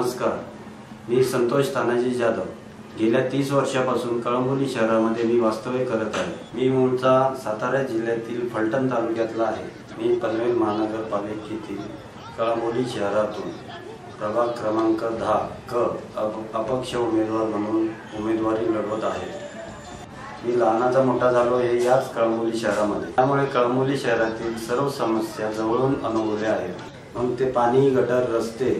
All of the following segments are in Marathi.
नमस्कार, मी संतोष तानाजी जाधव। गेल्या 30 वर्षापासून कळंबोली शहरामध्ये मी वास्तव्य करत आहे। मी मूळचा सातारा जिल्ह्यातील फलटण तालुक्यातला आहे। मी पनवेल महानगरपालिकेतील कळंबोली शहरातून प्रभाग क्रमांक 10 क अपक्ष उमेदवार म्हणून उमेदवारी लढवत आहे। मी लहानाचा मोठा झालो हे याच कळंबोली शहरामध्ये, त्यामुळे कळंबोली शहरातील सर्व समस्या जवळून अनुभवल्या आहेत। मग ते पाणी, गटर, रस्ते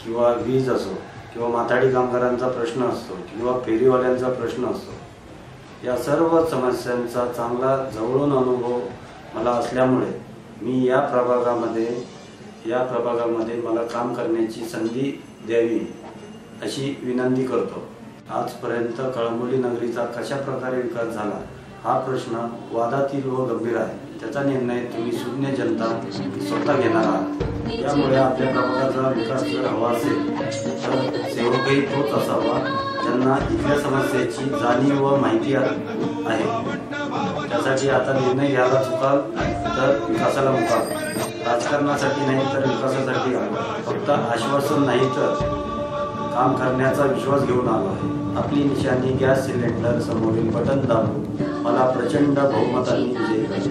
किंवा वीज असो किंवा माथाडी कामगारांचा प्रश्न असतो किंवा फेरीवाल्यांचा प्रश्न असतो, या सर्व समस्यांचा चांगला जवळून अनुभव मला असल्यामुळे मी या प्रभागामध्ये मला काम करण्याची संधी द्यावी अशी विनंती करतो। आजपर्यंत कळंबोली नगरीचा कशा प्रकारे विकास झाला हा प्रश्न वादातीत व गंभीर आहे। त्याचा निर्णय तुम्ही शून्य जनता स्वतः घेणार आहात। त्यामुळे आपल्या प्रभागाचा विकास जर हवा असेल तर सेवकही तोच असावा ज्यांना इथल्या समस्येची जाणीव व माहिती आहे। त्यासाठी आता निर्णय घ्यायला चुकाल तर विकासाला मुकाल। राजकारणासाठी नाही तर विकासासाठी फक्त आश्वासन नाही तर काम करण्याचा विश्वास घेऊन आलो आहे। आपली निशाणी गॅस सिलेंडर समोरील बटन दाबून मला प्रचंड बहुमताने विजयी करा।